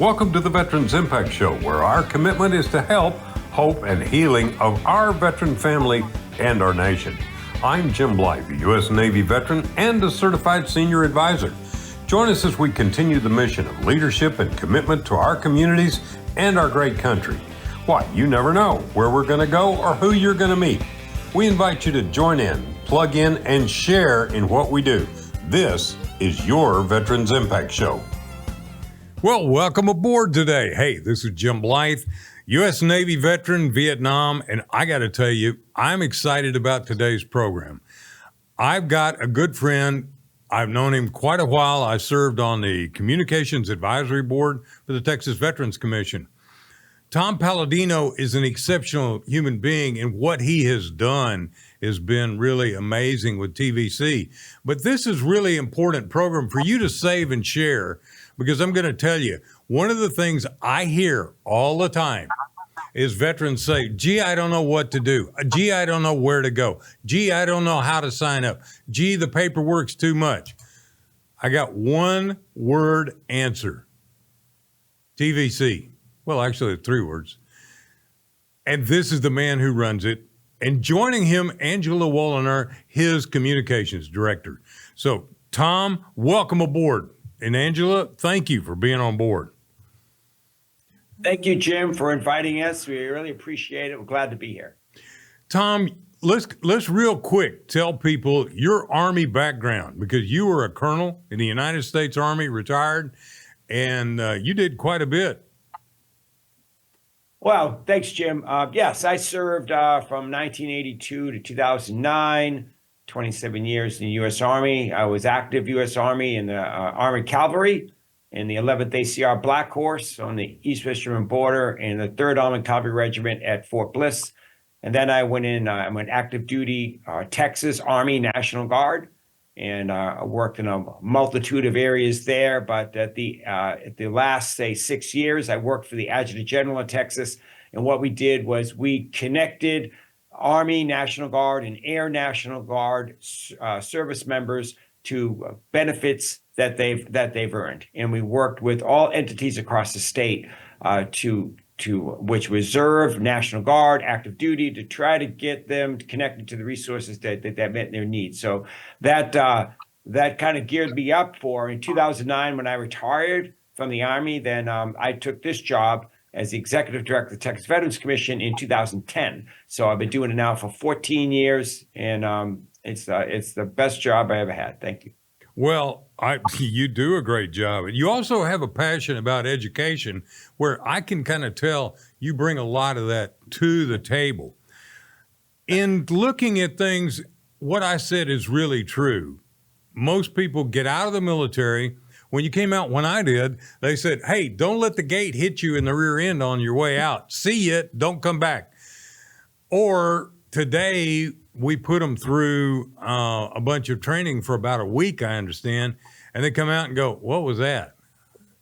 Welcome to the Veterans Impact Show, where our commitment is to help, hope, and healing of our veteran family and our nation. I'm Jim Blythe, a U.S. Navy veteran and a certified senior advisor. Join us as we continue the mission of leadership and commitment to our communities and our great country. Why, you never know where we're going to go or who you're going to meet. We invite you to join in, plug in, and share in what we do. This is your Veterans Impact Show. Well, welcome aboard today. Hey, this is Jim Blythe, U.S. Navy veteran, Vietnam, and I got to tell you, I'm excited about today's program. I've got a good friend. I've known him quite a while. I served on the Communications Advisory Board for the Texas Veterans Commission. Tom Palladino is an exceptional human being, and what he has done has been really amazing with TVC. But this is really important program for you to save and share, because I'm going to tell you, one of the things I hear all the time is veterans say, gee, I don't know what to do. Gee, I don't know where to go. Gee, I don't know how to sign up. Gee, the paperwork's too much. I got one word answer. TVC. Well, actually, 3 words. And this is the man who runs it. And joining him, Angela Woliner, his communications director. So, Tom, welcome aboard. And Angela, thank you for being on board. Thank you, Jim, for inviting us. We really appreciate it. We're glad to be here. Tom, let's real quick tell people your Army background, because you were a colonel in the United States Army, retired, and you did quite a bit. Well, thanks, Jim. Yes, I served from 1982 to 2009, 27 years in the U.S. Army. I was active U.S. Army in the Army Cavalry, in the 11th ACR Black Horse on the East-Western border, and the 3rd Armored Cavalry Regiment at Fort Bliss. And then I went active duty Texas Army National Guard, and I worked in a multitude of areas there. But at the last, say, 6 years, I worked for the Adjutant General of Texas. And what we did was we connected Army National Guard and Air National Guard service members to benefits that they've earned. And we worked with all entities across the state to which Reserve, National Guard, active duty, to try to get them connected to the resources that met their needs. So that kind of geared me up for in 2009 when I retired from the Army. Then I took this job as the executive director of the Texas Veterans Commission in 2010. So I've been doing it now for 14 years, and it's the best job I ever had. Thank you. Well, you do a great job. You also have a passion about education, where I can kind of tell you bring a lot of that to the table. In looking at things, what I said is really true. Most people get out of the military. When you came out, when I did, they said, hey, don't let the gate hit you in the rear end on your way out. See ya, don't come back. Or today, we put them through a bunch of training for about a week, I understand, and they come out and go, what was that?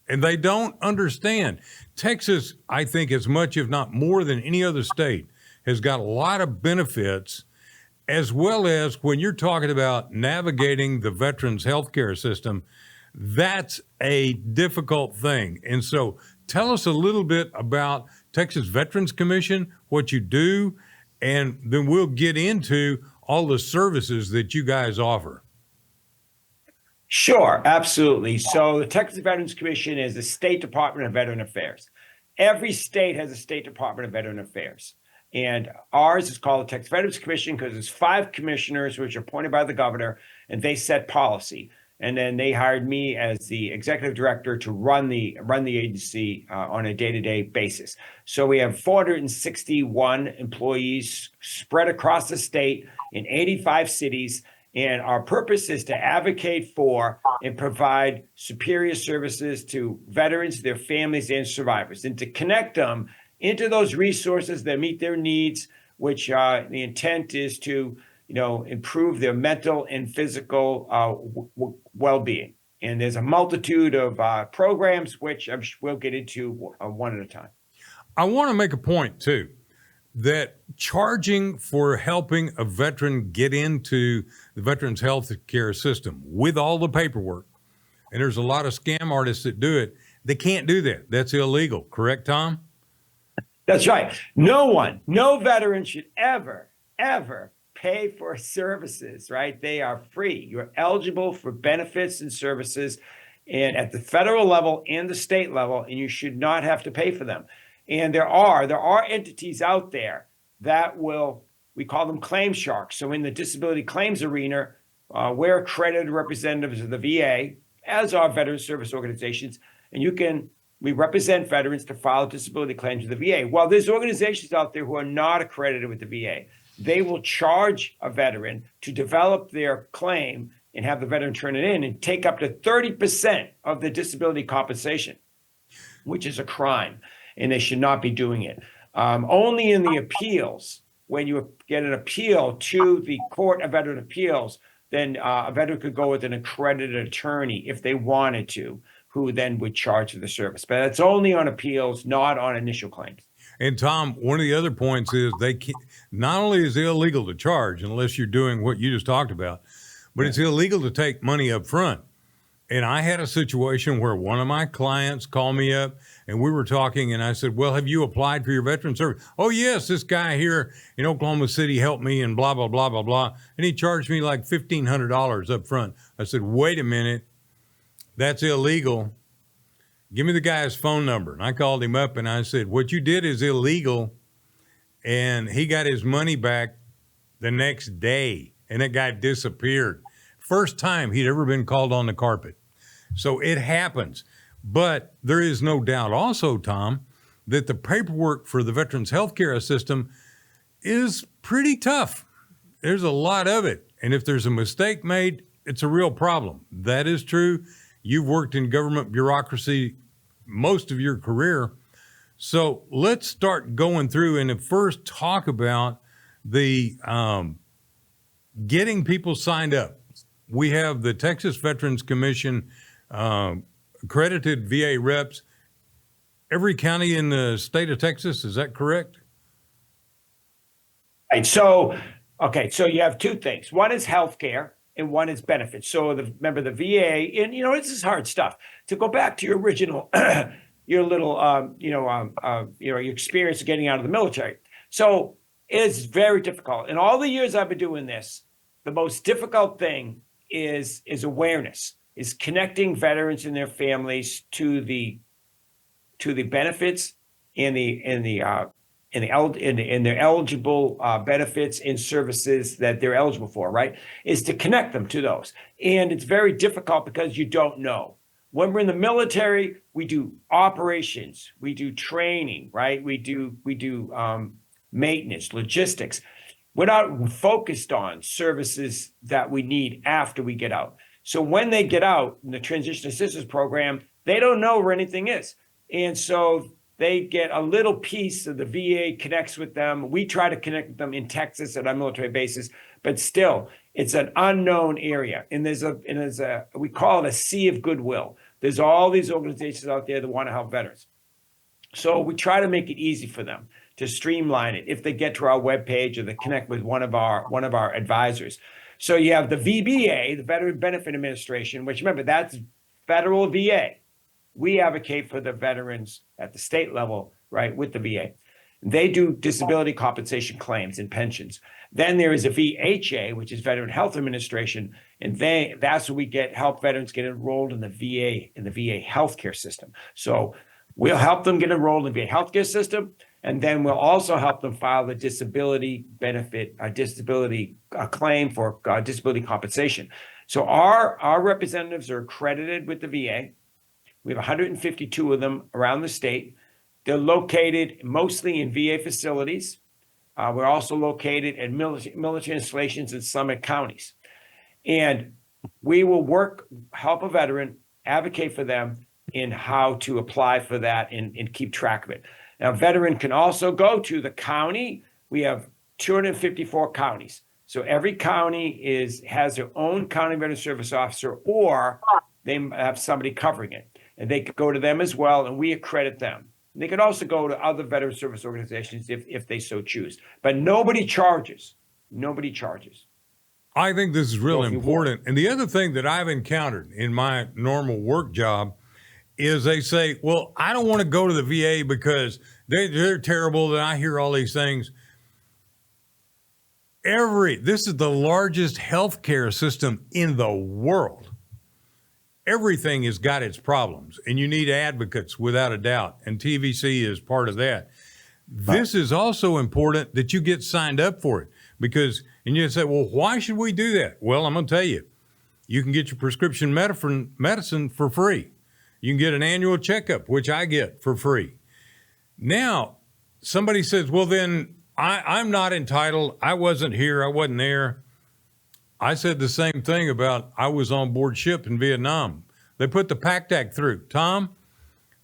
And they don't understand. Texas, I think, as much, if not more than any other state, has got a lot of benefits, as well as when you're talking about navigating the veterans healthcare system, that's a difficult thing. And so tell us a little bit about Texas Veterans Commission, what you do, and then we'll get into all the services that you guys offer. Sure, absolutely. So the Texas Veterans Commission is the State Department of Veteran Affairs. Every state has a State Department of Veteran Affairs. And ours is called the Texas Veterans Commission because there's 5 commissioners which are appointed by the governor, and they set policy. And then they hired me as the executive director to run the agency on a day-to-day basis. So we have 461 employees spread across the state in 85 cities. And our purpose is to advocate for and provide superior services to veterans, their families, and survivors, and to connect them into those resources that meet their needs, which the intent is to improve their mental and physical well-being. And there's a multitude of programs, which we'll get into one at a time. I want to make a point, too, that charging for helping a veteran get into the veterans health care system with all the paperwork, and there's a lot of scam artists that do it, They can't do that. That's illegal. Correct, Tom? That's right. No veteran should ever, ever pay for services, right? They are free. You're eligible for benefits and services and at the federal level and the state level, and you should not have to pay for them. And there are entities out there that we call them claim sharks. So in the disability claims arena, we're accredited representatives of the VA, as are veteran service organizations, and we represent veterans to file disability claims with the VA. Well, there's organizations out there who are not accredited with the VA. They will charge a veteran to develop their claim and have the veteran turn it in and take up to 30% of the disability compensation, which is a crime, and they should not be doing it. Only in the appeals, when you get an appeal to the Court of Veteran Appeals, then a veteran could go with an accredited attorney if they wanted to, who then would charge for the service. But it's only on appeals, not on initial claims. And Tom, one of the other points is not only is it illegal to charge unless you're doing what you just talked about, but it's illegal to take money up front. And I had a situation where one of my clients called me up and we were talking and I said, well, have you applied for your veteran service? Oh, yes, this guy here in Oklahoma City helped me and blah, blah, blah, blah, blah. And he charged me like $1,500 up front. I said, wait a minute, that's illegal. Give me the guy's phone number. And I called him up and I said, what you did is illegal. And he got his money back the next day and that guy disappeared. First time he'd ever been called on the carpet. So it happens. But there is no doubt also, Tom, that the paperwork for the Veterans Healthcare System is pretty tough. There's a lot of it. And if there's a mistake made, it's a real problem. That is true. You've worked in government bureaucracy most of your career. So let's start going through and first talk about the getting people signed up. We have the Texas Veterans Commission accredited VA reps. Every county in the state of Texas, is that correct? Right. So you have two things. One is healthcare and one is benefits. So remember the VA, and this is hard stuff. To go back to your original, your little, your experience of getting out of the military. So it's very difficult. In all the years I've been doing this, the most difficult thing is awareness, is connecting veterans and their families to the benefits and their eligible benefits and services that they're eligible for, right? Is to connect them to those. And it's very difficult because you don't know. When we're in the military, we do operations, we do training, right? We do maintenance, logistics. We're not focused on services that we need after we get out. So when they get out in the transition assistance program, they don't know where anything is. And so they get a little piece of the VA connects with them. We try to connect with them in Texas at our military bases, but still it's an unknown area. And we call it a sea of goodwill. There's all these organizations out there that want to help veterans. So we try to make it easy for them to streamline it if they get to our webpage or they connect with one of our advisors. So you have the VBA, the Veteran Benefit Administration, which remember, that's federal VA. We advocate for the veterans at the state level, right, with the VA. They do disability compensation claims and pensions. Then there is a VHA, which is Veteran Health Administration, and that's where we help veterans get enrolled in the VA healthcare system. So we'll help them get enrolled in the VA healthcare system, and then we'll also help them file the disability benefit, disability claim for disability compensation. So our representatives are accredited with the VA. We have 152 of them around the state. They're located mostly in VA facilities. We're also located at military installations in Summit counties. And we will help a veteran, advocate for them in how to apply for that and keep track of it. Now, a veteran can also go to the county. We have 254 counties. So every county has their own county veteran service officer, or they have somebody covering it. And they could go to them as well, and we accredit them. They could also go to other veteran service organizations if they so choose. But nobody charges. Nobody charges. I think this is really important. And the other thing that I've encountered in my normal work job is they say, well, I don't want to go to the VA because they're terrible. And I hear all these things. This is the largest healthcare system in the world. Everything has got its problems, and you need advocates without a doubt. And TVC is part of that. This is also important that you get signed up for it because, and you say, well, why should we do that? Well, I'm going to tell you, you can get your prescription medicine for free. You can get an annual checkup, which I get for free. Now, somebody says, well, then I'm not entitled. I wasn't here. I wasn't there. I said the same thing about I was on board ship in Vietnam. They put the PACT Act through. Tom,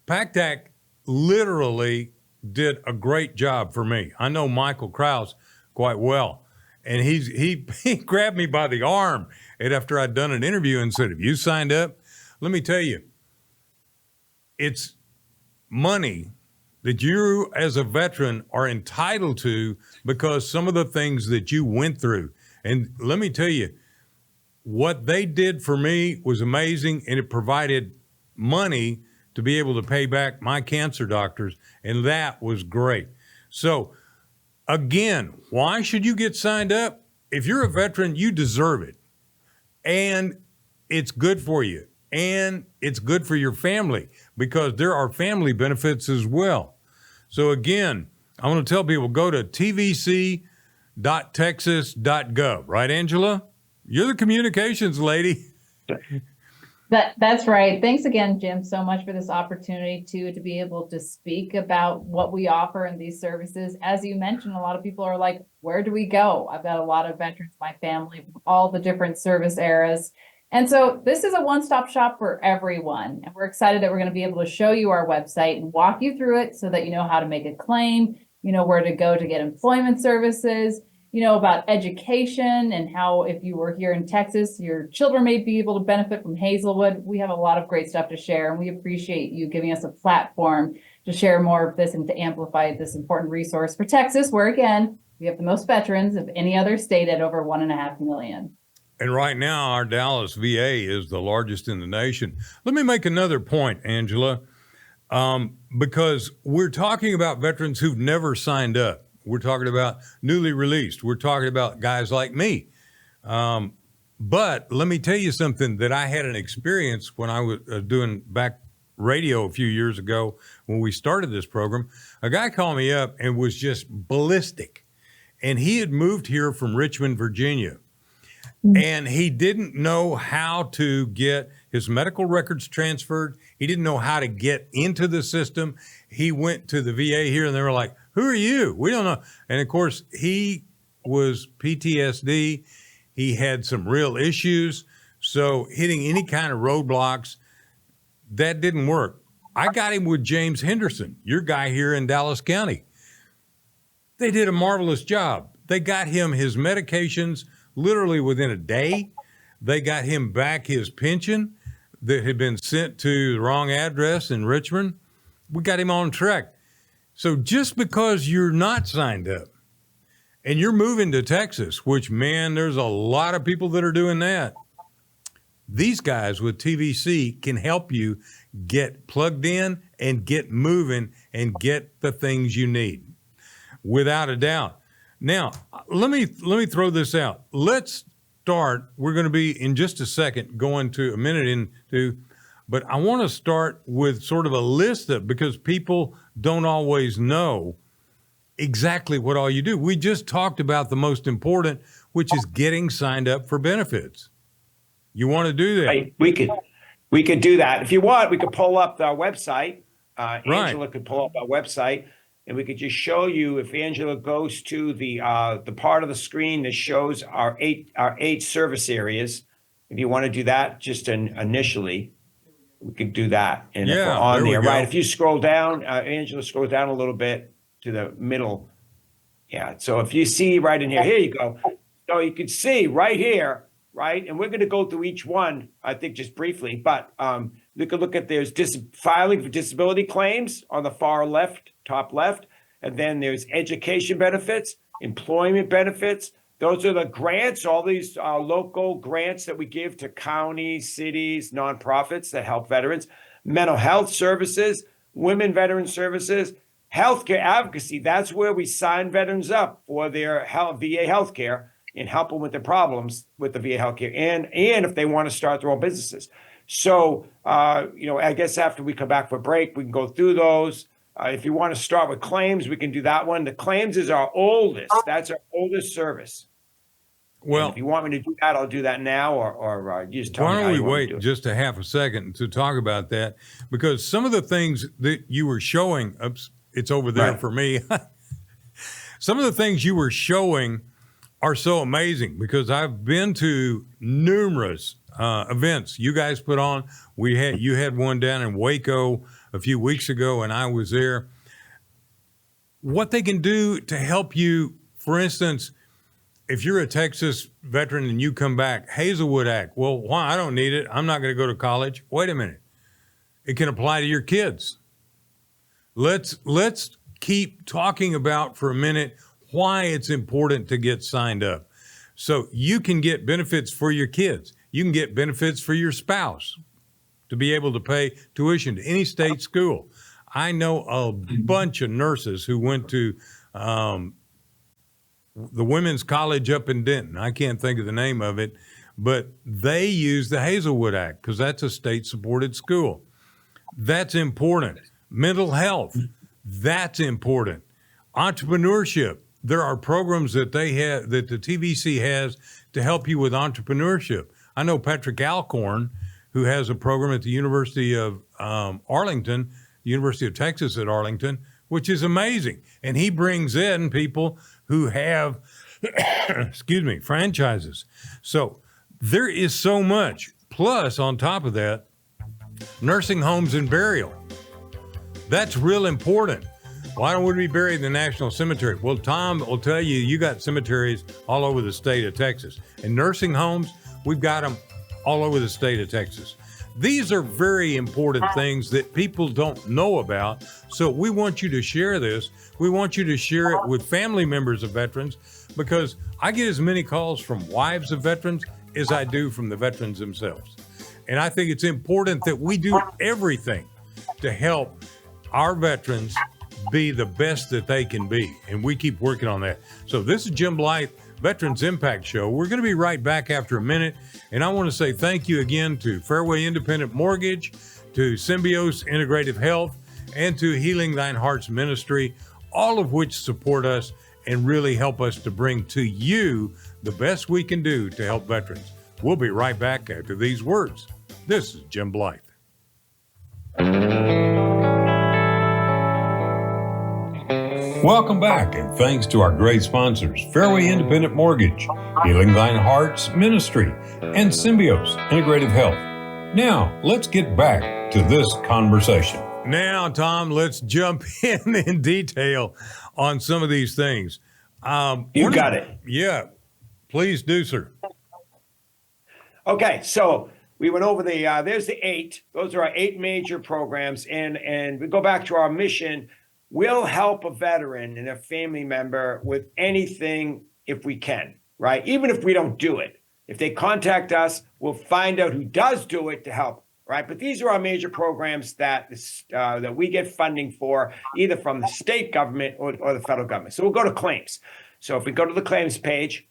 PACT Act literally did a great job for me. I know Michael Krause quite well. And he grabbed me by the arm and after I'd done an interview and said, have you signed up? Let me tell you, it's money that you as a veteran are entitled to because some of the things that you went through. And let me tell you, what they did for me was amazing, and it provided money to be able to pay back my cancer doctors, and that was great. So again, why should you get signed up? If you're a veteran, you deserve it. And it's good for you. And it's good for your family because there are family benefits as well. So again, I want to tell people, go to tvc.texas.gov. Right, Angela? You're the communications lady. That's right. Thanks again, Jim, so much for this opportunity to be able to speak about what we offer in these services. As you mentioned, a lot of people are like, where do we go? I've got a lot of veterans, my family, from all the different service eras. And so this is a one-stop shop for everyone. And we're excited that we're going to be able to show you our website and walk you through it so that you know how to make a claim, you know where to go to get employment services, you know about education and how if you were here in Texas, your children may be able to benefit from Hazelwood. We have a lot of great stuff to share, and we appreciate you giving us a platform to share more of this and to amplify this important resource for Texas, where again, we have the most veterans of any other state at over 1.5 million. And right now, our Dallas VA is the largest in the nation. Let me make another point, Angela, because we're talking about veterans who've never signed up. We're talking about newly released. We're talking about guys like me. But let me tell you something that I had an experience when I was doing back radio a few years ago when we started this program. A guy called me up and was just ballistic. And he had moved here from Richmond, Virginia. And he didn't know how to get his medical records transferred. He didn't know how to get into the system. He went to the VA here and they were like, who are you? We don't know. And of course, he was PTSD. He had some real issues. So hitting any kind of roadblocks, that didn't work. I got him with James Henderson, your guy here in Dallas County. They did a marvelous job. They got him his medications literally within a day. They got him back his pension that had been sent to the wrong address in Richmond. We got him on track. So just because you're not signed up and you're moving to Texas, which, man, there's a lot of people that are doing that, these guys with TVC can help you get plugged in and get moving and get the things you need, without a doubt. Now, let me throw this out. Let's start. We're going to be in just a second going to a minute into, but I want to start with sort of a list of, because people don't always know exactly what all you do. We just talked about the most important, which is getting signed up for benefits. You want to do that? Right. We could do that. If you want, we could pull up our website. Angela could pull up our website. And we could just show you, if Angela goes to the part of the screen that shows our eight service areas. If you want to do that, just initially, we could do that. And if we're on there, right? If you scroll down, Angela, scroll down a little bit to the middle. Yeah. So if you see right in here, here you go. So you can see right here, right? And we're going to go through each one, I think, just briefly. But we could look at there's filing for disability claims on the far left. Top left, and then there's education benefits, employment benefits, Those are the grants, all these local grants that we give to counties, cities, nonprofits that help veterans, mental health services, women veteran services, healthcare advocacy. That's where we sign veterans up for their VA healthcare and help them with the problems with the VA healthcare, and if they want to start their own businesses. So, I guess after we come back for break, we can go through those. If you want to start with claims, we can do that one. The claims is our oldest. That's our oldest service. Well, and if you want me to do that, I'll do that now, or you just tell me. Why don't we wait just a half a second to talk about that? Because some of the things that you were showing, it's over there right for me. Some of the things you were showing are so amazing, because I've been to numerous events you guys put on. You had one down in Waco a few weeks ago, and I was there. What they can do to help you, for instance, if you're a Texas veteran and you come back, Hazelwood Act. Well, why? I don't need it. I'm not going to go to college. Wait a minute. It can apply to your kids. Let's keep talking about for a minute why it's important to get signed up. So you can get benefits for your kids. You can get benefits for your spouse to be able to pay tuition to any state school. I know a bunch of nurses who went to the women's college up in Denton. I can't think of the name of it, but they use the Hazelwood Act because that's a state-supported school. That's important. Mental health, that's important. Entrepreneurship, there are programs that they have, that the TVC has to help you with entrepreneurship. I know Patrick Alcorn, who has a program at the University of Arlington, University of Texas at Arlington, which is amazing. And he brings in people who have, franchises. So there is so much. Plus, on top of that, nursing homes and burial. That's real important. Why don't we be buried in the National Cemetery? Well, Tom will tell you, you got cemeteries all over the state of Texas. And nursing homes, we've got them all over the state of Texas. These are very important things that people don't know about. So we want you to share this. We want you to share it with family members of veterans, because I get as many calls from wives of veterans as I do from the veterans themselves. And I think it's important that we do everything to help our veterans be the best that they can be. And we keep working on that. So this is Jim Blythe, Veterans Impact Show. We're going to be right back after a minute. And I want to say thank you again to Fairway Independent Mortgage, to Symbios Integrative Health, and to Healing Thine Heart's Ministry, all of which support us and really help us to bring to you the best we can do to help veterans. We'll be right back after these words. This is Jim Blythe. Welcome back, and thanks to our great sponsors, Fairway Independent Mortgage, Healing Thine Heart's Ministry, and Symbios Integrative Health. Now, let's get back to this conversation. Now, Tom, let's jump in detail on some of these things. You got it. Yeah, please do, sir. Okay, so we went over there's the 8. Those are our 8 major programs. And we go back to our mission. We'll help a veteran and a family member with anything if we can, right? Even if we don't do it. If they contact us, we'll find out who does do it to help, right? But these are our major programs that we get funding for, either from the state government or the federal government. So we'll go to claims. So if we go to the claims page,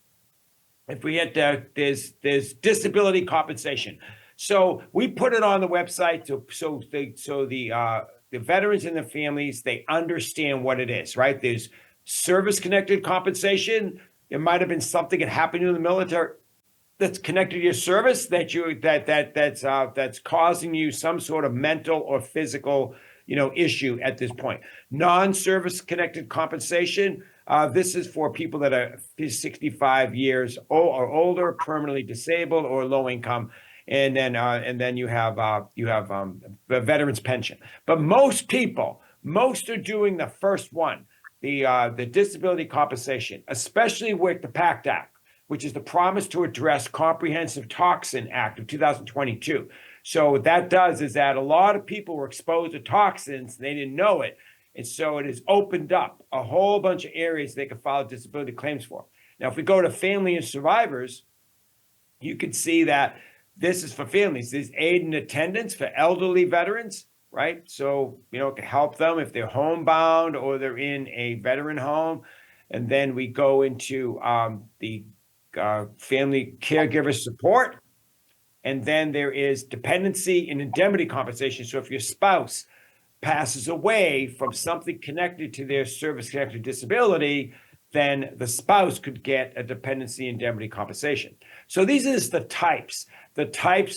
if we hit there's disability compensation. So we put it on the website so the veterans and the families, they understand what it is, right? There's service-connected compensation. It might have been something that happened in the military that's connected to your service that's causing you some sort of mental or physical, issue at this point. Non-service connected compensation. This is for people that are 65 years or older, permanently disabled, or low income. And then you have the veterans pension. But most are doing the first one, the disability compensation, especially with the PACT Act, which is the Promise to Address Comprehensive Toxin Act of 2022. So what that does is that a lot of people were exposed to toxins, they didn't know it. And so it has opened up a whole bunch of areas they can file disability claims for. Now, if we go to family and survivors, you can see that this is for families. There's aid and attendance for elderly veterans, right? So, it can help them if they're homebound or they're in a veteran home. And then we go into the family caregiver support. And then there is dependency and indemnity compensation. So if your spouse passes away from something connected to their service-connected disability, then the spouse could get a dependency indemnity compensation. So these are just the types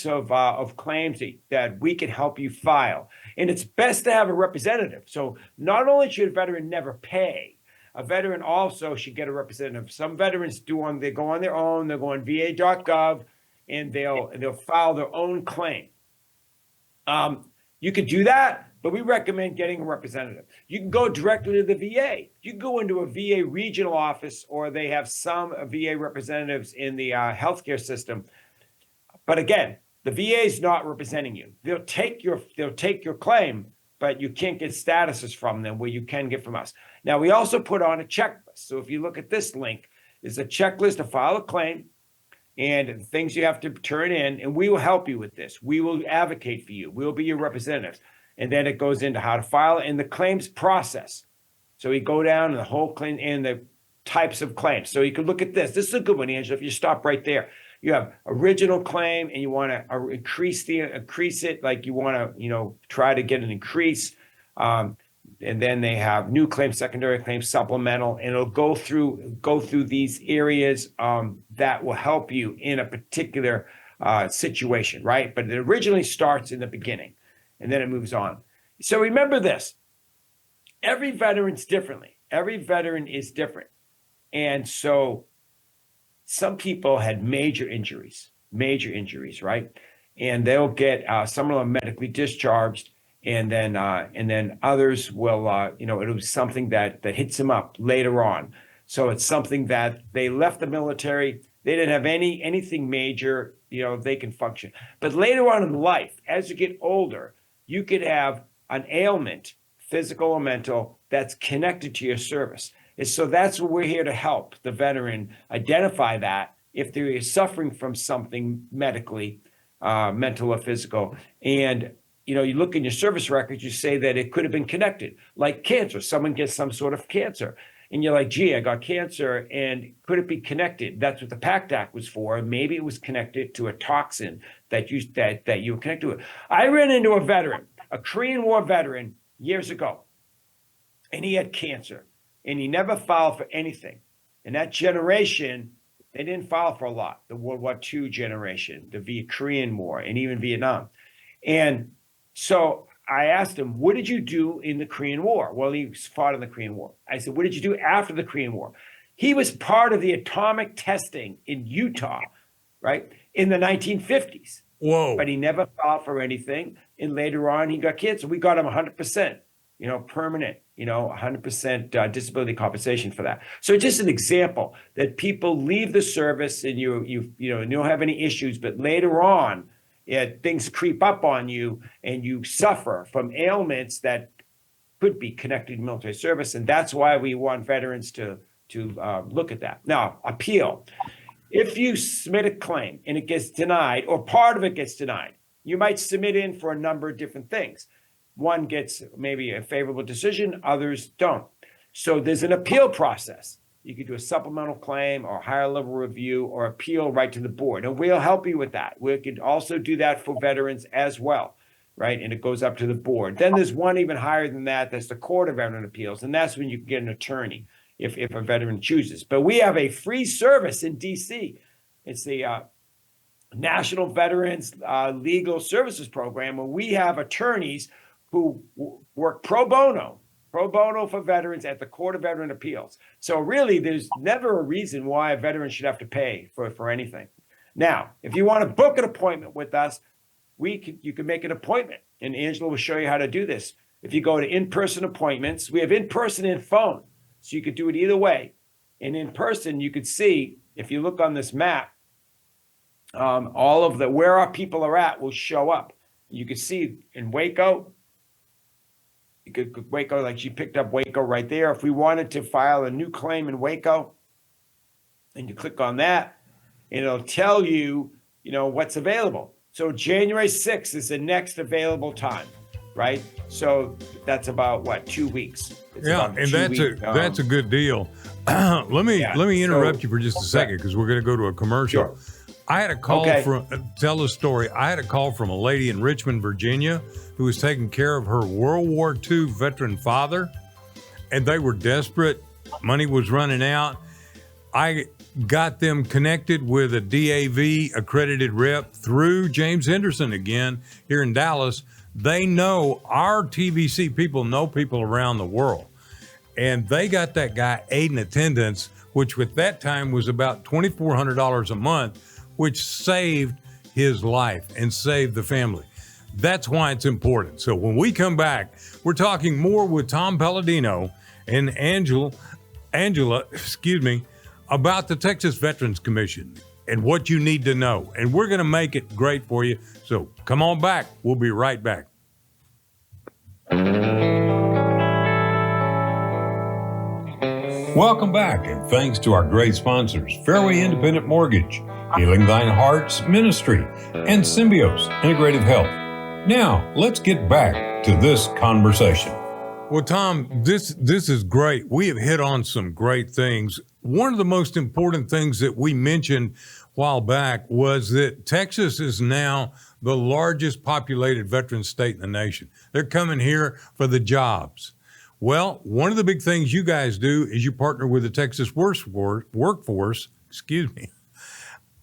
of claims that we can help you file. And it's best to have a representative. So not only should a veteran never pay, a veteran also should get a representative. Some veterans they go on their own, they'll go on va.gov, and they'll file their own claim. You could do that, but we recommend getting a representative. You can go directly to the VA. You can go into a VA regional office, or they have some VA representatives in the healthcare system. But again, the VA is not representing you. They'll take your claim, but you can't get statuses from them where you can get from us. Now, we also put on a checklist. So if you look at this link, there's a checklist to file a claim and things you have to turn in, and we will help you with this. We will advocate for you. We'll be your representatives. And then it goes into how to file and the claims process. So we go down to the whole claim and the types of claims. So you can look at this. This is a good one, Angela, if you stop right there. You have original claim and you want to increase it, like you want to, try to get an increase. And then they have new claim, secondary claim, supplemental, and it'll go through these areas that will help you in a particular situation, right? But it originally starts in the beginning and then it moves on. So remember this, every veteran's differently. Every veteran is different. And so some people had major injuries, right? And they'll get, some of them medically discharged, and then others will, it'll be something that hits them up later on. So it's something that they left the military, they didn't have anything major, they can function. But later on in life, as you get older, you could have an ailment, physical or mental, that's connected to your service. And so that's what we're here to help the veteran identify that if they're suffering from something medically, mental or physical. And, you look in your service records, you say that it could have been connected, like cancer. Someone gets some sort of cancer. And you're like, gee, I got cancer, and could it be connected? That's what the PACT Act was for. Maybe it was connected to a toxin that you were connected to. I ran into a veteran, a Korean War veteran, years ago, and he had cancer, and he never filed for anything. And that generation, they didn't file for a lot. The World War II generation, the Korean War, and even Vietnam. And so I asked him, what did you do in the Korean War? Well, he fought in the Korean War. I said, what did you do after the Korean War? He was part of the atomic testing in Utah, right, in the 1950s. Whoa. But he never filed for anything. And later on, he got cancer. We got him 100%, permanent, 100% disability compensation for that. So just an example that people leave the service and you don't have any issues, but later on, things creep up on you and you suffer from ailments that could be connected to military service. And that's why we want veterans to look at that. Now, appeal. If you submit a claim and it gets denied, or part of it gets denied, you might submit in for a number of different things. One gets maybe a favorable decision, others don't. So there's an appeal process. You could do a supplemental claim or higher level review or appeal right to the board. And we'll help you with that. We could also do that for veterans as well, right? And it goes up to the board. Then there's one even higher than that. That's the Court of Veteran Appeals. And that's when you can get an attorney if a veteran chooses. But we have a free service in DC. It's the National Veterans Legal Services Program, where we have attorneys who work pro bono for veterans at the Court of Veteran Appeals. So really, there's never a reason why a veteran should have to pay for anything. Now, if you want to book an appointment with us, you can make an appointment, and Angela will show you how to do this. If you go to in-person appointments, we have in-person and phone, so you could do it either way. And in person, you could see, if you look on this map, all of where our people are at will show up. You can see in Waco, Waco, like she picked up Waco right there. If we wanted to file a new claim in Waco, and you click on that, and it'll tell you, what's available. So January 6th is the next available time, right? So that's about what, 2 weeks. It's Yeah, about a and that's a good deal. Let me interrupt you for just a second, because we're going to go to a commercial. Sure. I had a call tell a story. I had a call from a lady in Richmond, Virginia, who was taking care of her World War II veteran father, and they were desperate. Money was running out. I got them connected with a DAV accredited rep through James Henderson again here in Dallas. They know our TVC people know people around the world. And they got that guy aid and attendance, which at that time was about $2,400 a month, which saved his life and saved the family. That's why it's important. So when we come back, we're talking more with Tom Palladino and Angela, about the Texas Veterans Commission and what you need to know. And we're going to make it great for you. So come on back. We'll be right back. Welcome back, and thanks to our great sponsors, Fairway Independent Mortgage, Healing Thine Heart's Ministry, and Symbios Integrative Health. Now, let's get back to this conversation. Well, Tom, this is great. We have hit on some great things. One of the most important things that we mentioned a while back was that Texas is now the largest populated veteran state in the nation. They're coming here for the jobs. Well, one of the big things you guys do is you partner with the Texas workforce,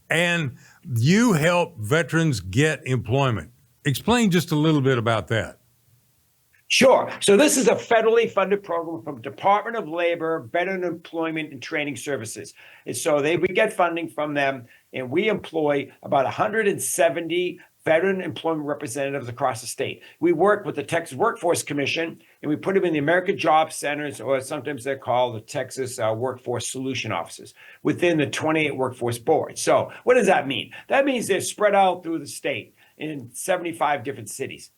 and you help veterans get employment. Explain just a little bit about that. Sure. So this is a federally funded program from Department of Labor, Veteran Employment and Training Services. And so we get funding from them, and we employ about 170 veteran employment representatives across the state. We work with the Texas Workforce Commission, and we put them in the American Job Centers, or sometimes they're called the Texas Workforce Solution Offices, within the 28 workforce boards. So what does that mean? That means they're spread out through the state in 75 different cities.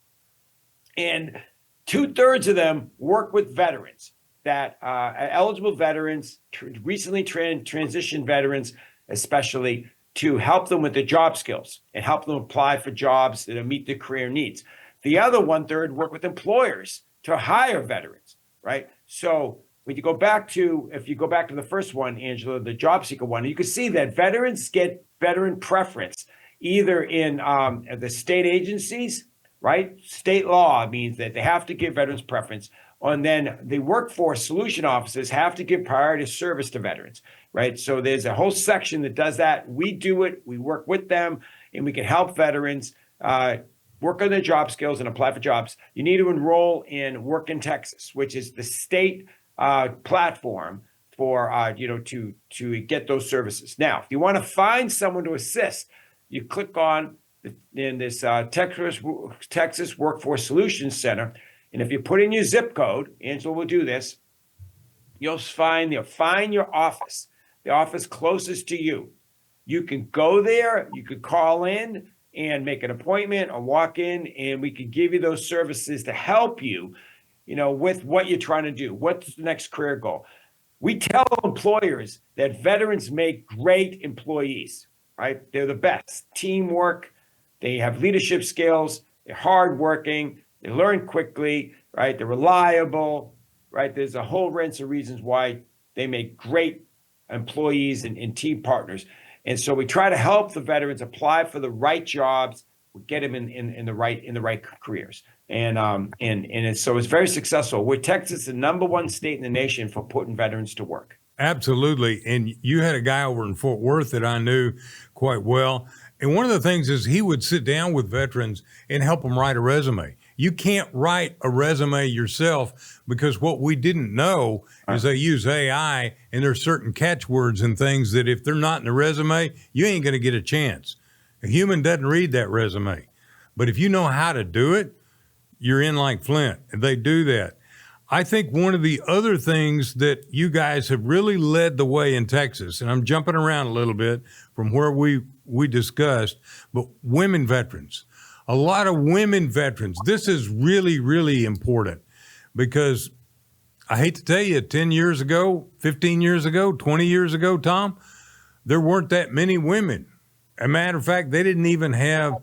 And 2/3 of them work with veterans, that eligible veterans, recently transitioned veterans, especially, to help them with their job skills and help them apply for jobs that meet their career needs. The other 1/3 work with employers to hire veterans, right? So if you go back to the first one, Angela, the job seeker one, you can see that veterans get veteran preference either in the state agencies, right? State law means that they have to give veterans preference. And then the workforce solution offices have to give priority service to veterans, right? So there's a whole section that does that. We do it. We work with them, and we can help veterans work on their job skills and apply for jobs. You need to enroll in Work in Texas, which is the state platform for to get those services. Now, if you want to find someone to assist, you click on in this Texas Workforce Solutions Center. And if you put in your zip code, Angela will do this, you'll find your office, the office closest to you. You can go there, you could call in and make an appointment or walk in, and we can give you those services to help you, with what you're trying to do. What's the next career goal? We tell employers that veterans make great employees, right? They're the best. Teamwork, they have leadership skills, they're hardworking, they learn quickly, right? They're reliable, right? There's a whole range of reasons why they make great employees and team partners. And so we try to help the veterans apply for the right jobs, get them in the right careers. And so it's very successful. We're Texas, the #1 state in the nation for putting veterans to work. Absolutely. And you had a guy over in Fort Worth that I knew quite well. And one of the things is he would sit down with veterans and help them write a resume. You can't write a resume yourself, because what we didn't know is they use AI, and there's certain catchwords and things that if they're not in the resume, you ain't going to get a chance. A human doesn't read that resume. But if you know how to do it, you're in like Flint. And they do that. I think one of the other things that you guys have really led the way in Texas, and I'm jumping around a little bit from where we discussed, but women veterans. A lot of women veterans. This is really, really important, because I hate to tell you, 10 years ago, 15 years ago, 20 years ago, Tom, there weren't that many women. As a matter of fact, they didn't even have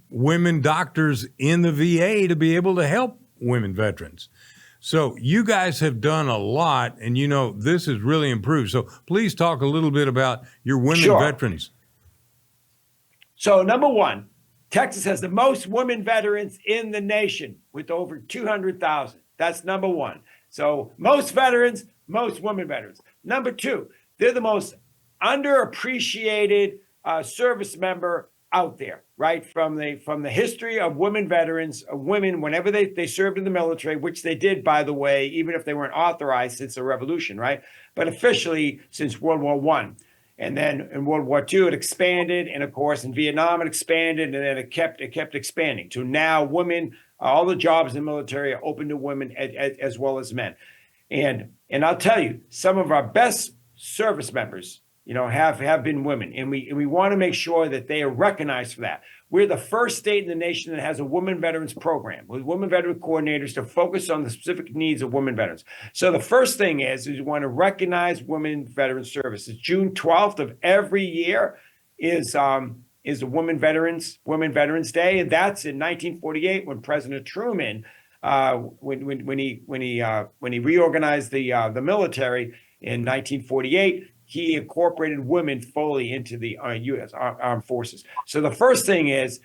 women doctors in the VA to be able to help women veterans. So you guys have done a lot, and this has really improved. So please talk a little bit about your women veterans. So number one, Texas has the most women veterans in the nation with over 200,000. That's number one. So most veterans, most women veterans. Number two, they're the most underappreciated service member out there, right? From the history of women veterans, women, whenever they served in the military, which they did, by the way, even if they weren't authorized since the revolution, right? But officially since World War I. And then in World War II, it expanded. And of course, in Vietnam, it expanded, and then it kept expanding. So now women, all the jobs in the military are open to women as well as men. And I'll tell you, some of our best service members, have been women, and we want to make sure that they are recognized for that. We're the first state in the nation that has a women veterans program with women veteran coordinators to focus on the specific needs of women veterans. So the first thing is you want to recognize women veteran services. June 12th of every year is the Women Veterans Day, and that's in 1948 when President Truman, when he reorganized the military in 1948. He incorporated women fully into the U.S. Armed Forces. So the first thing is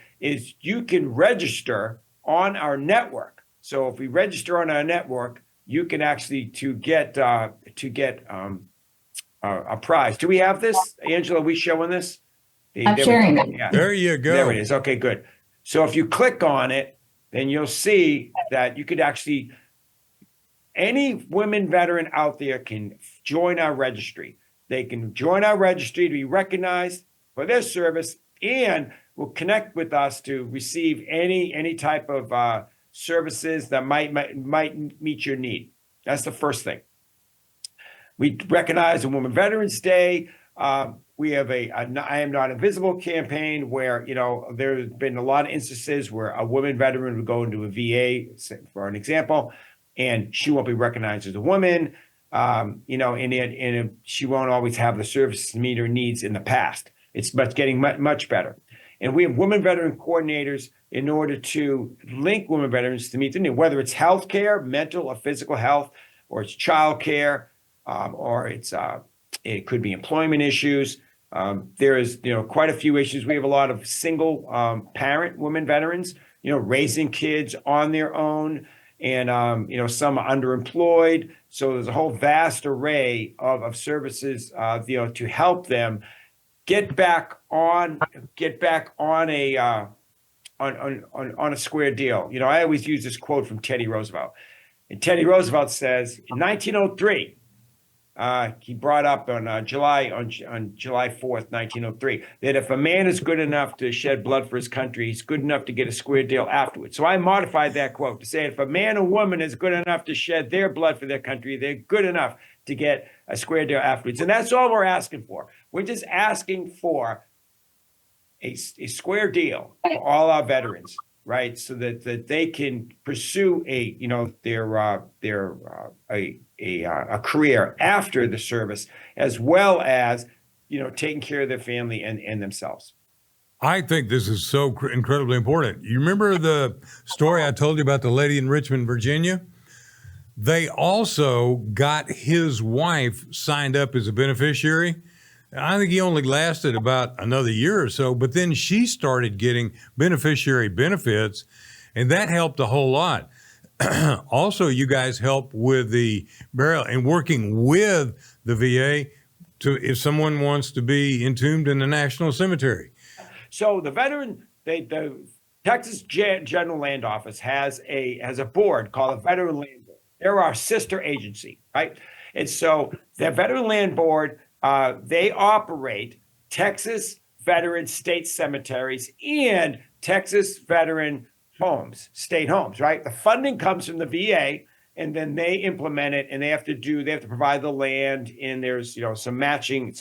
you can register on our network. So if we register on our network, you can actually to get a prize. Do we have this, Angela? Are we showing this? I'm sharing it. Yeah. There you go. There it is. Okay, good. So if you click on it, then you'll see that you could actually, any women veteran out there can join our registry. They can join our registry to be recognized for their service, and will connect with us to receive any type of services that might meet your need. That's the first thing. We recognize the Women Veterans Day. We have a I Am Not Invisible campaign where, there's been a lot of instances where a woman veteran would go into a VA, for an example, and she won't be recognized as a woman. And she won't always have the services to meet her needs in the past. It's getting much better. And we have women veteran coordinators in order to link women veterans to meet their needs, whether it's healthcare, mental or physical health, or it's childcare, or it could be employment issues. There is, quite a few issues. We have a lot of single parent women veterans, raising kids on their own, and some are underemployed. So there's a whole vast array of services, to help them get back on a square deal. I always use this quote from Teddy Roosevelt, and Teddy Roosevelt says in 1903. He brought up on July 4th, 1903, that if a man is good enough to shed blood for his country, he's good enough to get a square deal afterwards. So I modified that quote to say, if a man or woman is good enough to shed their blood for their country, they're good enough to get a square deal afterwards. And that's all we're asking for. We're just asking for a square deal for all our veterans, right? So that they can pursue a career after the service, as well as, taking care of their family and themselves. I think this is so incredibly important. You remember the story I told you about the lady in Richmond, Virginia? They also got his wife signed up as a beneficiary. I think he only lasted about another year or so, but then she started getting beneficiary benefits, and that helped a whole lot. Also, you guys help with the burial and working with the VA if someone wants to be entombed in the National Cemetery. So the Texas General Land Office has a board called the Veteran Land Board. They're our sister agency, right? And so the Veteran Land Board, they operate Texas Veteran State Cemeteries and Texas Veteran Homes, state homes, right? The funding comes from the VA, and then they implement it, and they have to provide the land, and there's some matching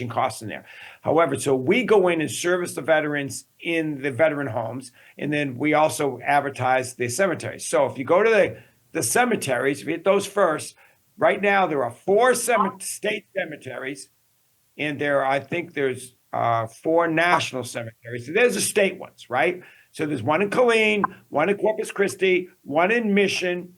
costs in there. However, so we go in and service the veterans in the veteran homes, and then we also advertise the cemeteries. So if you go to the cemeteries, if you hit those first, right now there are 4 state cemeteries and I think there's 4 national cemeteries. So there's the state ones, right? So there's one in Killeen, one in Corpus Christi, one in Mission,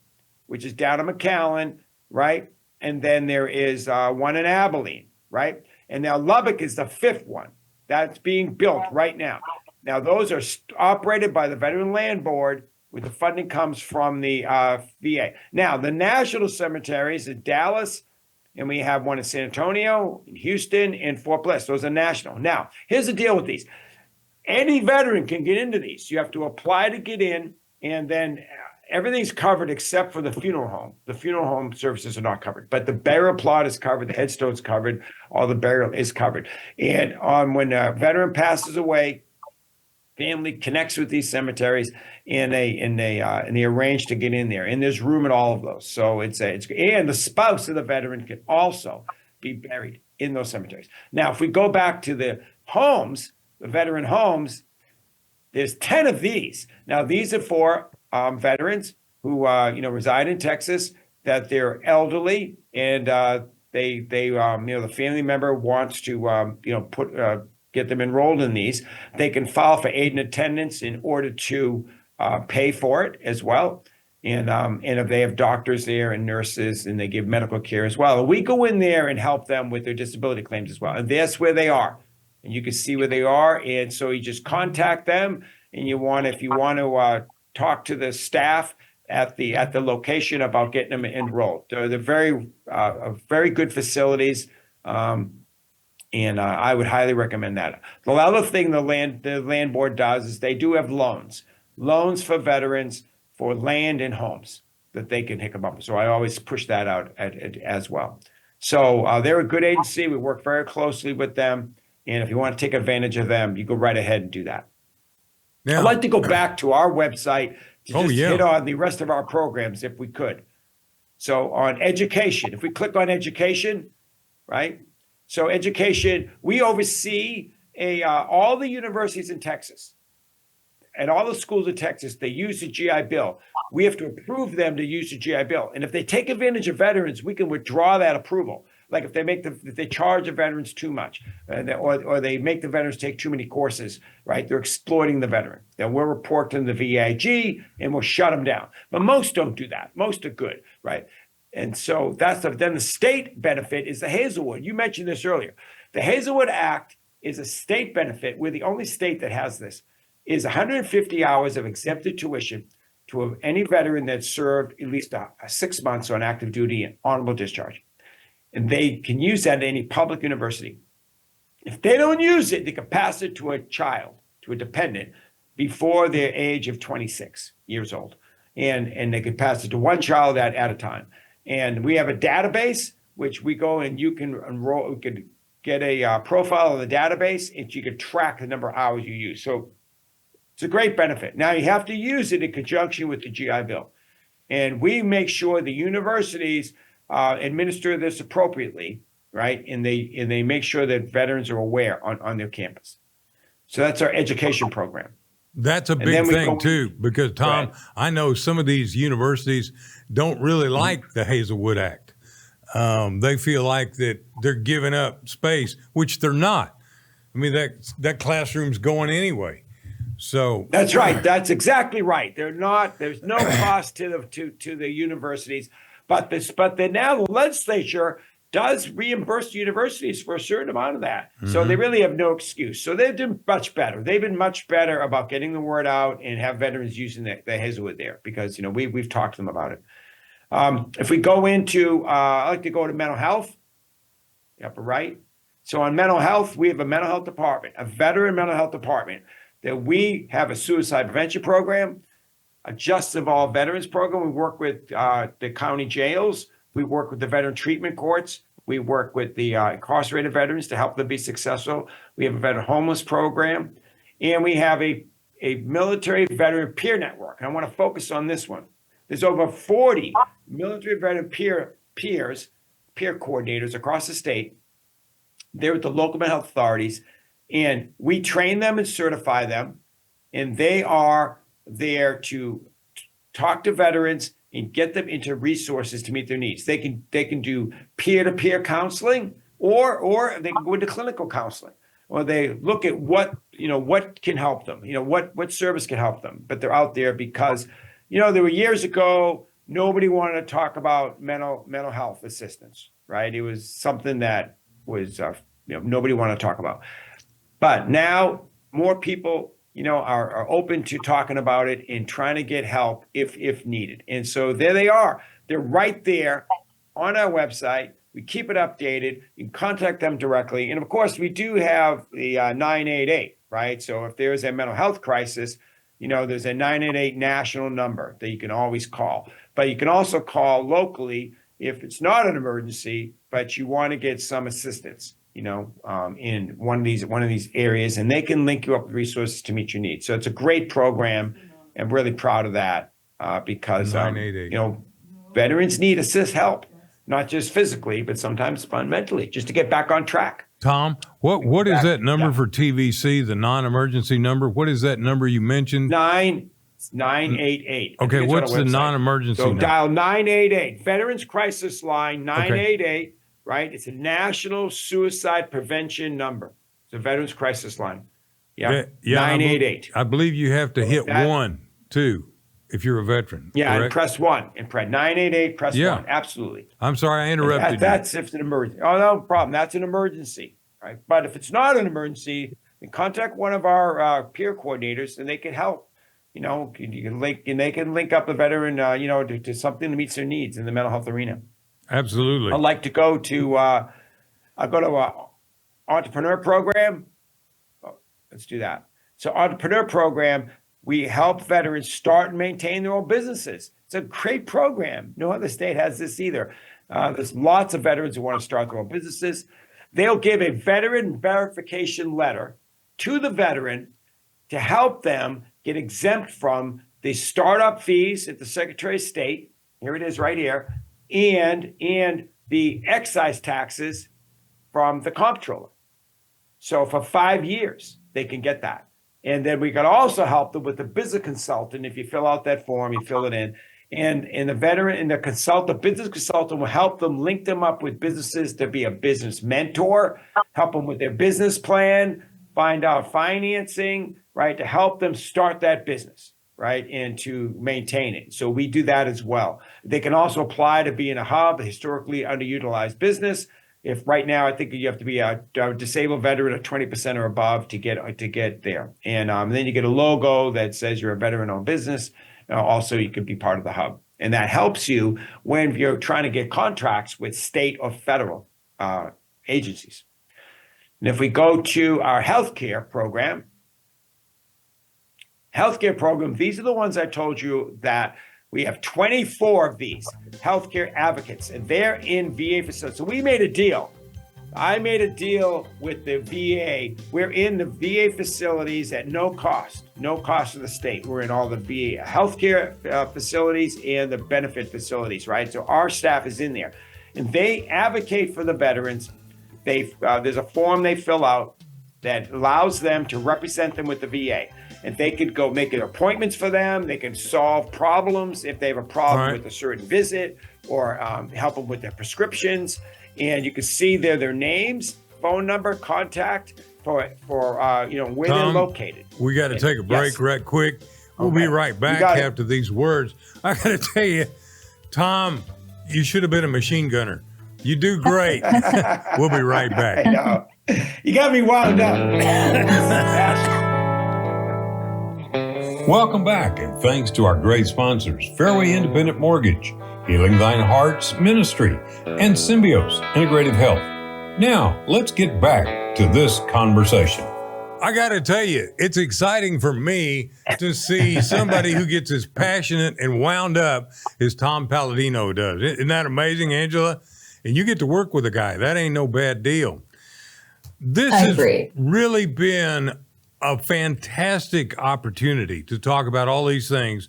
which is down in McAllen, right? And then there is one in Abilene, right? And now Lubbock is the 5th one that's being built right now. Now those are operated by the Veteran Land Board, with the funding comes from the VA. Now the national cemeteries in Dallas, and we have one in San Antonio, in Houston, and Fort Bliss. Those are national. Now here's the deal with these. Any veteran can get into these. You have to apply to get in, and then everything's covered except for the funeral home. The funeral home services are not covered, but the burial plot is covered, the headstone's covered, all the burial is covered. And when a veteran passes away, family connects with these cemeteries, and they arrange to get in there. And there's room at all of those. So and the spouse of the veteran can also be buried in those cemeteries. Now, if we go back to the homes, the veteran homes, there's 10 of these. Now, these are for veterans who reside in Texas, that they're elderly, and the family member wants to get them enrolled in these. They can file for aid and attendance in order to pay for it as well. And if they have doctors there and nurses, and they give medical care as well, we go in there and help them with their disability claims as well. And that's where they are. And you can see where they are. And so you just contact them, and if you want to talk to the staff at the location about getting them enrolled. They're very good facilities. And I would highly recommend that. The other thing the land board does is they do have loans for veterans for land and homes that they can hook them up. So I always push that out as well. So they're a good agency. We work very closely with them. And if you want to take advantage of them, you go right ahead and do that. Yeah. I'd like to go back to our website to just hit on the rest of our programs if we could. So on education, if we click on education, right? So education, we oversee all the universities in Texas and all the schools in Texas. They use the GI Bill. We have to approve them to use the GI Bill. And if they take advantage of veterans, we can withdraw that approval. Like if they charge the veterans too much, or they make the veterans take too many courses, right? They're exploiting the veteran. Then we'll report to the VIG and we'll shut them down. But most don't do that. Most are good, right? And so then the state benefit is the Hazelwood. You mentioned this earlier. The Hazelwood Act is a state benefit. We're the only state that has this. Is 150 hours of exempted tuition to any veteran that served at least 6 months on active duty and honorable discharge. And they can use that at any public university. If they don't use it, they can pass it to a child, to a dependent, before their age of 26 years old. And they can pass it to one child at a time. And we have a database, which we go and you can enroll, you can get a profile of the database, and you can track the number of hours you use. So it's a great benefit. Now you have to use it in conjunction with the GI Bill. And we make sure the universities administer this appropriately, right? And they make sure that veterans are aware on their campus. So that's our education program. That's a big thing too, because Tom, I know some of these universities don't really like the Hazelwood Act. They feel like that they're giving up space, which they're not. I mean, that classroom's going anyway. So that's right. That's exactly right. They're not. There's no cost to the universities, but now the legislature does reimburse universities for a certain amount of that. Mm-hmm. So they really have no excuse. So they've done much better. They've been much better about getting the word out and have veterans using the Hazelwood there, because we've talked to them about it. If we go into, I like to go to mental health, upper right. So on mental health, we have a mental health department, a veteran mental health department, that we have a suicide prevention program, a Justice of All Veterans program. We work with the county jails. We work with the veteran treatment courts. We work with the incarcerated veterans to help them be successful. We have a veteran homeless program. And we have a military veteran peer network. And I want to focus on this one. There's over 40 military veteran peer coordinators across the state. They're with the local mental health authorities. And we train them and certify them. And they are there to talk to veterans and get them into resources to meet their needs. They can do peer-to-peer counseling, or they can go into clinical counseling, or they look at what can help them, what service can help them. But they're out there because, there were years ago, nobody wanted to talk about mental health assistance, right? It was something that was, nobody wanted to talk about. But now more people, are open to talking about it and trying to get help if needed. And so there they are. They're right there on our website. We keep it updated. You can contact them directly. And of course, we do have the 988, right? So if there's a mental health crisis, there's a 988 national number that you can always call. But you can also call locally if it's not an emergency, but you want to get some assistance, in one of these areas, and they can link you up with resources to meet your needs. So it's a great program. I'm really proud of that because, veterans need help, not just physically, but sometimes mentally, just to get back on track. Tom, what is that number for TVC, the non-emergency number? What is that number you mentioned? 988. Okay, what's the non-emergency number? Dial 988, Veterans Crisis Line, 988, okay. Right? It's a national suicide prevention number. It's a Veterans Crisis Line. Yeah, 988. I believe you have to hit 1, 2. If you're a veteran. Yeah, correct? And press 1. And press 988, press 1. Absolutely. I'm sorry I interrupted you. That's if it's an emergency. Oh, no problem. That's an emergency, right? But if it's not an emergency, then contact one of our peer coordinators and they can help. You can link, and they can link up the veteran, to something that meets their needs in the mental health arena. Absolutely. I'd like to go to, a entrepreneur program. Oh, let's do that. So entrepreneur program, we help veterans start and maintain their own businesses. It's a great program. No other state has this either. There's lots of veterans who want to start their own businesses. They'll give a veteran verification letter to the veteran to help them get exempt from the startup fees at the Secretary of State. Here it is right here. And the excise taxes from the comptroller. So for 5 years, they can get that. And then we can also help them with the business consultant. If you fill out that form, you fill it in. And the veteran and the business consultant will help them, link them up with businesses to be a business mentor, help them with their business plan, find out financing, right, to help them start that business, right, and to maintain it. So we do that as well. They can also apply to be in a hub, a historically underutilized business. If right now, I think you have to be a disabled veteran of 20% or above to get there. And then you get a logo that says you're a veteran-owned business. Also, you could be part of the hub. And that helps you when you're trying to get contracts with state or federal agencies. And if we go to our healthcare program, these are the ones I told you that we have 24 of these healthcare advocates, and they're in VA facilities. So we made a deal. I made a deal with the VA. We're in the VA facilities at no cost to the state. We're in all the VA healthcare facilities and the benefit facilities, right? So our staff is in there, and they advocate for the veterans. There's a form they fill out that allows them to represent them with the VA. And they could go make appointments for them. They can solve problems if they have a problem with a certain visit, or help them with their prescriptions. And you can see there their names, phone number, contact for where they're located. We got to take a break right quick. We'll be right back after these words. I got to tell you, Tom, you should have been a machine gunner. You do great. We'll be right back. I know. You got me wound up. Welcome back, and thanks to our great sponsors, Fairway Independent Mortgage, Healing Thine Heart's Ministry, and Symbios Integrative Health. Now, let's get back to this conversation. I got to tell you, it's exciting for me to see somebody who gets as passionate and wound up as Tom Palladino does. Isn't that amazing, Angela? And you get to work with a guy. That ain't no bad deal. This has really been a fantastic opportunity to talk about all these things.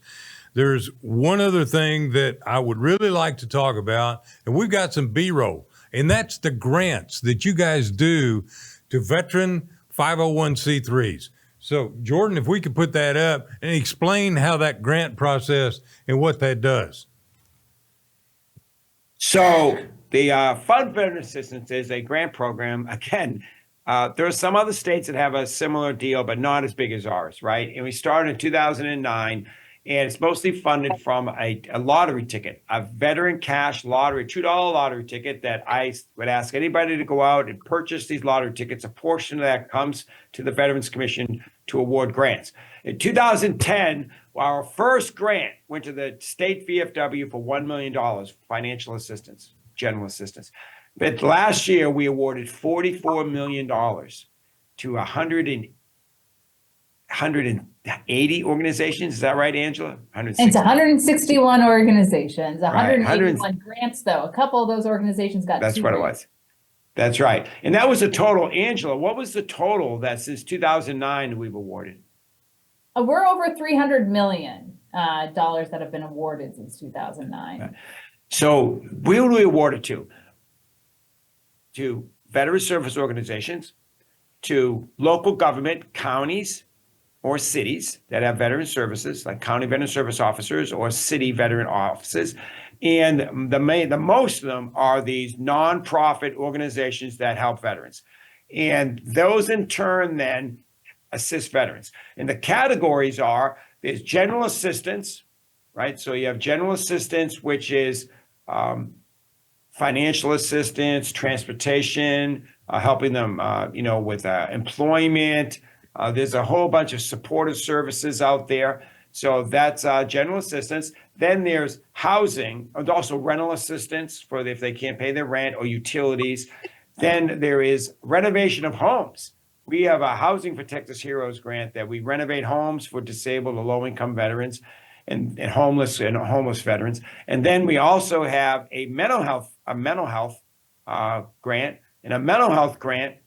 There's one other thing that I would really like to talk about, and we've got some B-roll, and that's the grants that you guys do to veteran 501c3s. So, Jordan, if we could put that up and explain how that grant process and what that does. So The Fund Veteran Assistance is a grant program. Again, there are some other states that have a similar deal, but not as big as ours, right? And we started in 2009, and it's mostly funded from a lottery ticket, a veteran cash lottery, $2 lottery ticket that I would ask anybody to go out and purchase these lottery tickets. A portion of that comes to the Veterans Commission to award grants. In 2010, our first grant went to the state VFW for $1 million financial assistance, general assistance. But last year, we awarded $44 million to 180 organizations. Is that right, Angela? It's 161 organizations, Right, 181 grants, though. A couple of those organizations got That's two what it grants. was. That's right. And that was the total. Angela, what was the total that since 2009 we've awarded? We're over $300 million dollars that have been awarded since 2009. So who do we award it to? To veteran service organizations, to local government, counties or cities that have veteran services, like county veteran service officers or city veteran offices. And the most of them are these nonprofit organizations that help veterans. And those in turn then assist veterans. And the categories are, there's general assistance, right? So you have general assistance, which is financial assistance, transportation, helping them, with employment. There's a whole bunch of supportive services out there. So that's general assistance. Then there's housing, and also rental assistance for if they can't pay their rent or utilities. Then there is renovation of homes. We have a Housing for Texas Heroes grant that we renovate homes for disabled or low-income veterans and homeless veterans. And then we also have a mental health grant. And a mental health grant,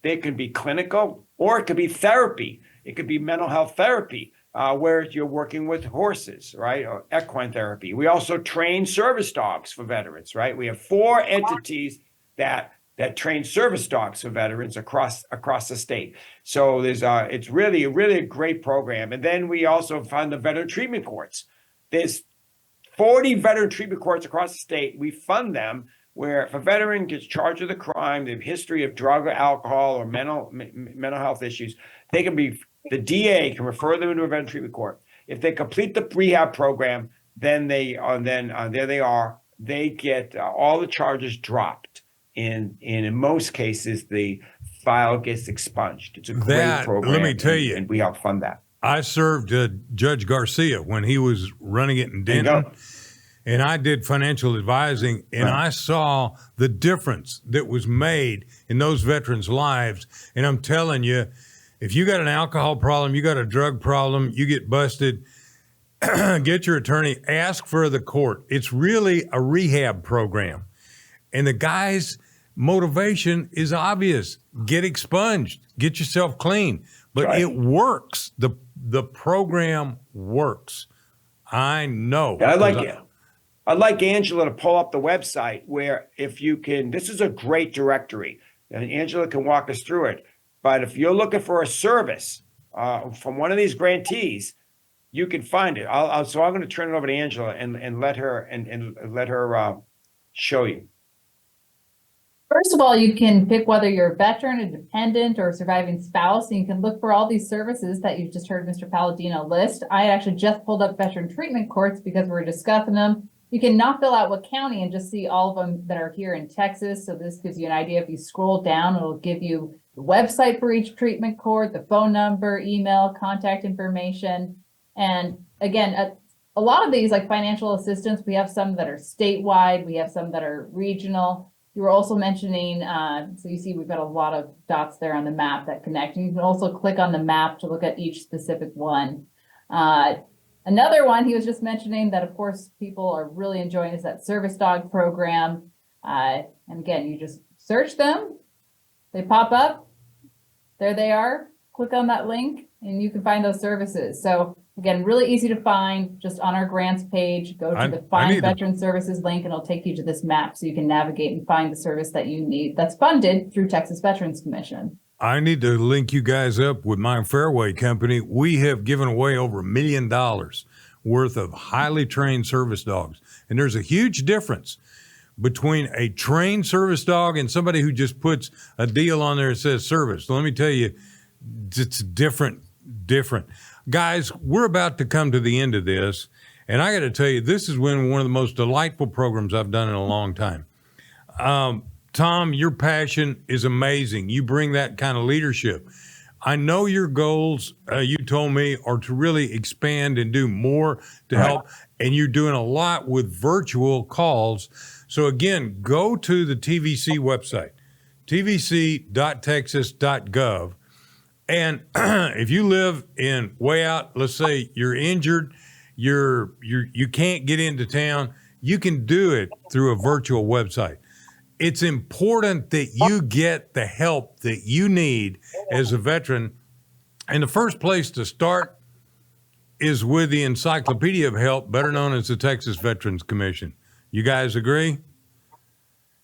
they could be clinical or it could be therapy. It could be mental health therapy, where you're working with horses, right? Or equine therapy. We also train service dogs for veterans, right? We have 4 entities that train service dogs for veterans across the state. So it's really a great program. And then we also fund the veteran treatment courts. There's 40 veteran treatment courts across the state. We fund them where if a veteran gets charged with a crime, they have history of drug or alcohol or mental health issues, the DA can refer them into a veteran treatment court. If they complete the rehab program, then there they are. They get all the charges dropped. And in most cases, the file gets expunged. It's a great program. Let me tell you, and we help fund that. I served Judge Garcia when he was running it in Denton, and I did financial advising, and I saw the difference that was made in those veterans' lives. And I'm telling you, if you got an alcohol problem, you got a drug problem, you get busted, get your attorney, ask for the court. It's really a rehab program. And the guy's motivation is obvious. Get expunged, get yourself clean. But it works. The program works. I know. I'd like Angela to pull up the website where if you can, this is a great directory, and Angela can walk us through it. But if you're looking for a service from one of these grantees, you can find it. So I'm going to turn it over to Angela and let her show you. First of all, you can pick whether you're a veteran, a dependent, or a surviving spouse, and you can look for all these services that you've just heard Mr. Palladino list. I actually just pulled up veteran treatment courts because we're discussing them. You can not fill out what county and just see all of them that are here in Texas. So this gives you an idea. If you scroll down, it'll give you the website for each treatment court, the phone number, email, contact information. And again, a lot of these, like financial assistance, we have some that are statewide, we have some that are regional. You were also mentioning, so you see we've got a lot of dots there on the map that connect. And you can also click on the map to look at each specific one. Another one he was just mentioning that, of course, people are really enjoying is that service dog program. And again, you just search them, they pop up, there they are. Click on that link and you can find those services. So again, really easy to find, just on our grants page, go to the Find Veteran Services link and it'll take you to this map so you can navigate and find the service that you need that's funded through Texas Veterans Commission. I need to link you guys up with my Fairway company. We have given away over $1 million worth of highly trained service dogs. And there's a huge difference between a trained service dog and somebody who just puts a deal on there that says service. So let me tell you, it's different. Guys, we're about to come to the end of this, and I got to tell you, this is one of the most delightful programs I've done in a long time. Tom, your passion is amazing. You bring that kind of leadership. I know your goals, you told me, are to really expand and do more to help, and you're doing a lot with virtual calls. So again, go to the TVC website, tvc.texas.gov. And if you live in way out, let's say you're injured, you can't get into town, you can do it through a virtual website. It's important that you get the help that you need as a veteran. And the first place to start is with the Encyclopedia of Help, better known as the Texas Veterans Commission. You guys agree?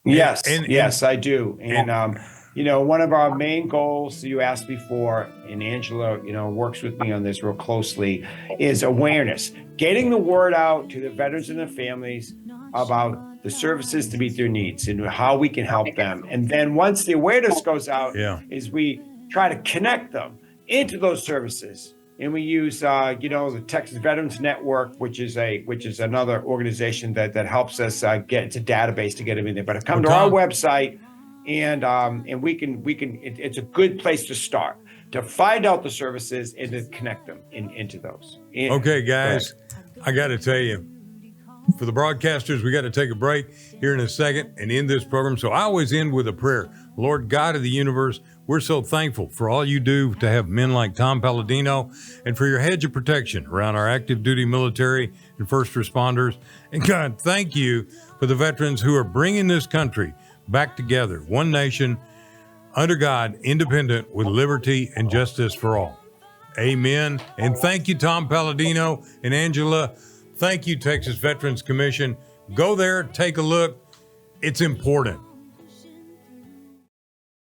Yes, yes, I do. And, one of our main goals you asked before, and Angela, works with me on this real closely, is awareness. Getting the word out to the veterans and their families about the services to meet their needs and how we can help them. And then once the awareness goes out, is we try to connect them into those services. And we use, the Texas Veterans Network, which is another organization that helps us get it's a database to get everything. But come to our website, and we can. It's a good place to start to find out the services and to connect them into those. Okay, guys, I got to tell you, for the broadcasters, we got to take a break here in a second and end this program. So I always end with a prayer. Lord God of the universe, we're so thankful for all you do to have men like Tom Palladino and for your hedge of protection around our active duty military and first responders. And God, thank you for the veterans who are bringing this country back together, one nation, under God, independent, with liberty and justice for all. Amen. And thank you, Tom Palladino and Angela. Thank you, Texas Veterans Commission. Go there, take a look. It's important.